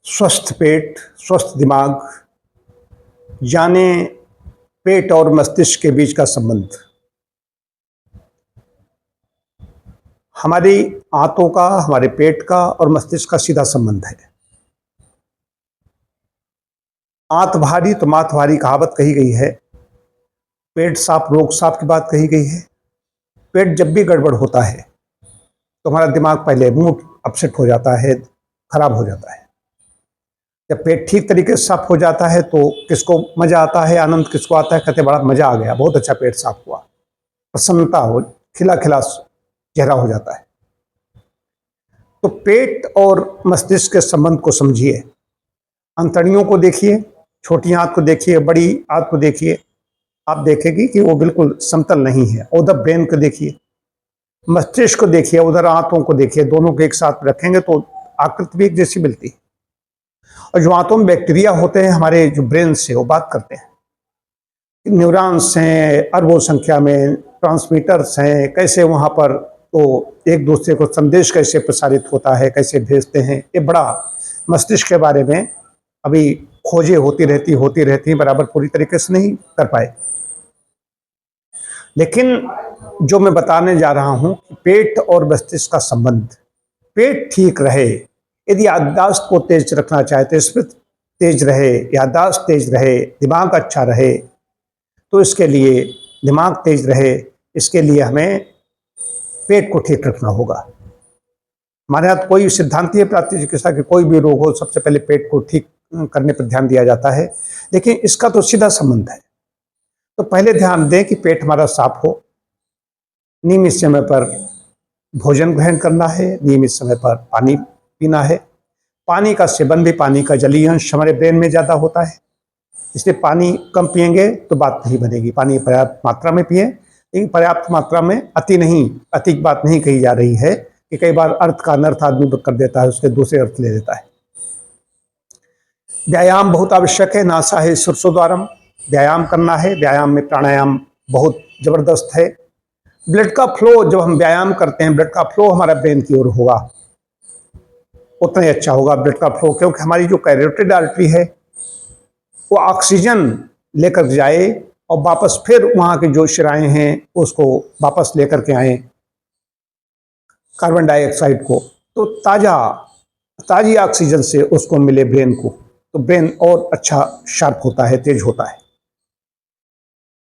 स्वस्थ पेट, स्वस्थ दिमाग, जाने पेट और मस्तिष्क के बीच का संबंध। हमारी आंतों का, हमारे पेट का और मस्तिष्क का सीधा संबंध है। आंत भारी तो मात भारी कहावत कही गई है। पेट साफ रोग साफ की बात कही गई है। पेट जब भी गड़बड़ होता है तो हमारा दिमाग पहले मूड अपसेट हो जाता है, खराब हो जाता है। जब पेट ठीक तरीके से साफ हो जाता है तो किसको मजा आता है, आनंद किसको आता है, कहते बड़ा मजा आ गया, बहुत अच्छा पेट साफ हुआ, प्रसन्नता हो, खिला खिला चेहरा हो जाता है। तो पेट और मस्तिष्क के संबंध को समझिए। अंतड़ियों को देखिए, छोटी आंत को देखिए, बड़ी आंत को देखिए, आप देखेंगे कि वो बिल्कुल समतल नहीं है। उधर ब्रेन को देखिए, मस्तिष्क को देखिए, उधर आंतों को देखिए, दोनों को एक साथ रखेंगे तो आकृति भी एक जैसी मिलती है। और जो आंतों में बैक्टीरिया होते हैं, हमारे जो ब्रेन से वो बात करते हैं, न्यूरॉन्स हैं, अरबों संख्या में ट्रांसमीटर्स हैं, कैसे वहाँ पर तो एक दूसरे को संदेश कैसे प्रसारित होता है, कैसे भेजते हैं, ये बड़ा मस्तिष्क के बारे में अभी खोजें होती रहती बराबर पूरी तरीके से नहीं कर पाए। लेकिन जो मैं बताने जा रहा हूँ, पेट और मस्तिष्क का संबंध, पेट ठीक रहे, यदि याददाश्त को तेज रखना चाहते, स्मृति तेज रहे, याददाश्त तेज रहे, दिमाग अच्छा रहे, तो इसके लिए दिमाग तेज रहे, इसके लिए हमें पेट को ठीक रखना होगा। हमारे यहाँ कोई सिद्धांतीय प्राथमिक चिकित्सा के कोई भी रोग हो, सबसे पहले पेट को ठीक करने पर ध्यान दिया जाता है, लेकिन इसका तो सीधा संबंध है। तो पहले ध्यान दें कि पेट हमारा साफ हो, नियमित समय पर भोजन ग्रहण करना है, नियमित समय पर पानी पीना है। पानी का सेवन भी, पानी का जलीय अंश हमारे ब्रेन में ज़्यादा होता है, इसलिए पानी कम पिएंगे तो बात नहीं बनेगी। पानी पर्याप्त मात्रा में पिएं, लेकिन पर्याप्त मात्रा में अति नहीं, अति बात नहीं कही जा रही है कि कई बार अर्थ का अनर्थ आदमी कर देता है, उसके दूसरे अर्थ ले लेता है। व्यायाम बहुत आवश्यक है, नासा है शीर्षोद्वारम, व्यायाम करना है। व्यायाम में प्राणायाम बहुत जबरदस्त है। ब्लड का फ्लो, जब हम व्यायाम करते हैं, ब्लड का फ्लो हमारा ब्रेन की ओर होगा, उतना ही अच्छा होगा ब्लड का फ्लो, क्योंकि हमारी जो कैरोटिड आर्टरी है वो ऑक्सीजन लेकर जाए और वापस फिर वहाँ के जो शिराएं हैं उसको वापस लेकर के आए कार्बन डाइऑक्साइड को, तो ताज़ी ऑक्सीजन से उसको मिले ब्रेन को, तो ब्रेन और अच्छा शार्प होता है, तेज होता है।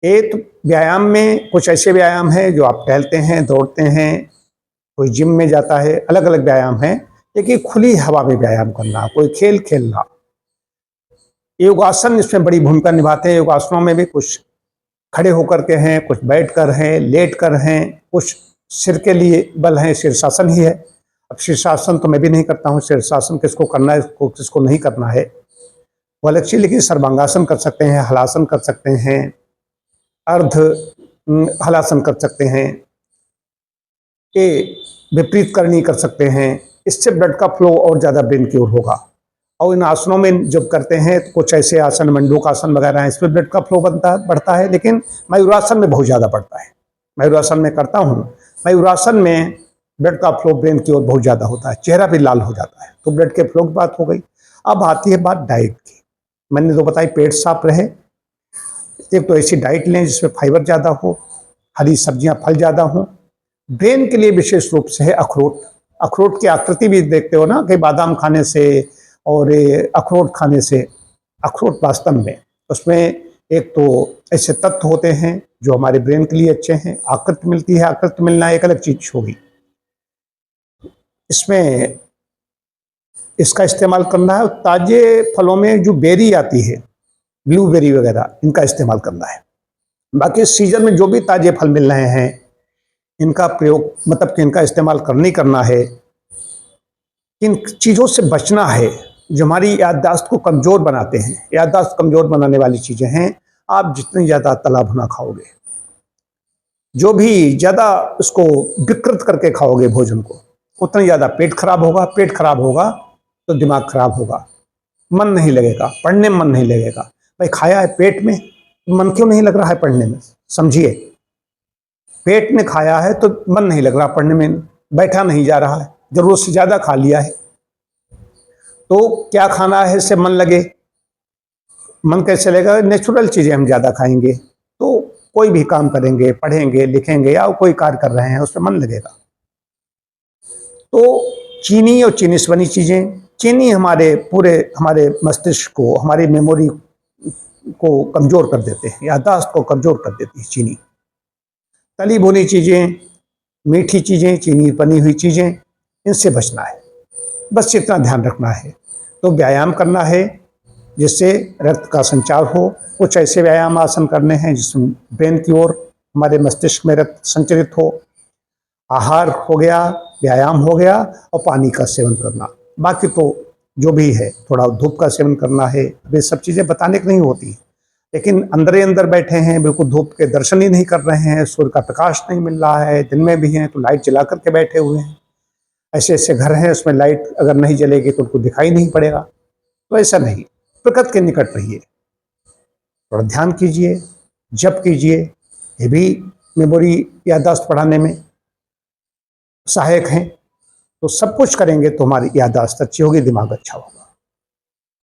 एक व्यायाम में कुछ ऐसे व्यायाम हैं जो आप टहलते हैं, दौड़ते हैं, कोई जिम में जाता है, अलग अलग व्यायाम हैं। लेकिन खुली हवा में व्यायाम करना, कोई खेल खेलना, योगासन इसमें बड़ी भूमिका निभाते हैं। योगासनों में भी कुछ खड़े होकर के हैं, कुछ बैठ कर हैं, लेट कर हैं, कुछ सिर के लिए बल हैं, शीर्षासन ही है। अब शीर्षासन तो मैं भी नहीं करता हूँ, शीर्षासन किसको करना है, किसको नहीं करना है वो अलग चीज, लेकिन सर्वांगासन कर सकते हैं, हलासन कर सकते हैं, अर्ध हलासन कर सकते हैं, ये विपरीत करनी कर सकते हैं। इससे ब्लड का फ्लो और ज़्यादा ब्रेन की ओर होगा। और इन आसनों में जब करते हैं तो कुछ ऐसे आसन, मंडूकासन वगैरह हैं, इसमें ब्लड का फ्लो बढ़ता है, लेकिन मयूरासन में बहुत ज़्यादा बढ़ता है। मयूरासन में करता हूँ, मयूरासन में ब्लड का फ्लो ब्रेन की ओर बहुत ज़्यादा होता है, चेहरा भी लाल हो जाता है। तो ब्लड के फ्लो की बात हो गई। अब आती है बात डाइट की। मैंने तो बताई पेट साफ रहे, एक तो ऐसी डाइट लें जिसमें फाइबर ज़्यादा हो, हरी सब्जियाँ, फल ज़्यादा हों। ब्रेन के लिए विशेष रूप से है अखरोट। अखरोट की आकृति भी देखते हो ना कि बादाम खाने से और अखरोट खाने से, अखरोट वास्तव में उसमें एक तो ऐसे तत्व होते हैं जो हमारे ब्रेन के लिए अच्छे हैं, आकृति मिलती है। आकृति मिलना एक अलग चीज होगी। इसमें इसका इस्तेमाल करना है, ताजे फलों में जो बेरी आती है, ब्लूबेरी वगैरह, इनका इस्तेमाल करना है। बाकी सीजन में जो भी ताजे फल मिल रहे हैं, इनका प्रयोग, मतलब कि इनका इस्तेमाल करना ही करना है। इन चीज़ों से बचना है जो हमारी याददाश्त को कमज़ोर बनाते हैं। याददाश्त कमज़ोर बनाने वाली चीज़ें हैं। आप जितनी ज़्यादा तला भुना खाओगे, जो भी ज़्यादा उसको विकृत करके खाओगे भोजन को, उतना ज़्यादा पेट खराब होगा। पेट खराब होगा तो दिमाग खराब होगा, मन नहीं लगेगा, पढ़ने में मन नहीं लगेगा। भाई खाया है पेट में, मन क्यों नहीं लग रहा है पढ़ने में? समझिए, पेट में खाया है तो मन नहीं लग रहा पढ़ने में, बैठा नहीं जा रहा है, जरूरत से ज़्यादा खा लिया है। तो क्या खाना है इससे मन लगे, मन कैसे लगेगा? नेचुरल चीज़ें हम ज़्यादा खाएंगे तो कोई भी काम करेंगे, पढ़ेंगे, लिखेंगे या कोई कार्य कर रहे हैं उसमें मन लगेगा। तो चीनी और चीनी से बनी चीज़ें, चीनी हमारे मस्तिष्क को, हमारी मेमोरी को कमज़ोर कर देते हैं, याददाश्त को कमज़ोर कर देती है चीनी। तली भुनी चीज़ें, मीठी चीज़ें, चीनी बनी हुई चीज़ें, इनसे बचना है, बस इतना ध्यान रखना है। तो व्यायाम करना है जिससे रक्त का संचार हो। कुछ ऐसे व्यायाम आसन करने हैं जिसमें ब्रेन की ओर, हमारे मस्तिष्क में रक्त संचरित हो। आहार हो गया, व्यायाम हो गया और पानी का सेवन करना। बाकी तो जो भी है, थोड़ा धूप का सेवन करना है। ये सब चीज़ें बताने की नहीं होती, लेकिन अंदर ही अंदर बैठे हैं, बिल्कुल धूप के दर्शन ही नहीं कर रहे हैं, सूर्य का प्रकाश नहीं मिल रहा है, दिन में भी हैं तो लाइट जला करके बैठे हुए हैं। ऐसे ऐसे घर हैं उसमें लाइट अगर नहीं जलेगी तो उनको दिखाई नहीं पड़ेगा। तो ऐसा नहीं, प्रकृति के निकट रहिए, थोड़ा ध्यान कीजिए, जप कीजिए, ये भी मेमोरी याददाश्त बढ़ाने में सहायक हैं। तो सब कुछ करेंगे तो हमारी याददाश्त अच्छी होगी, दिमाग अच्छा होगा।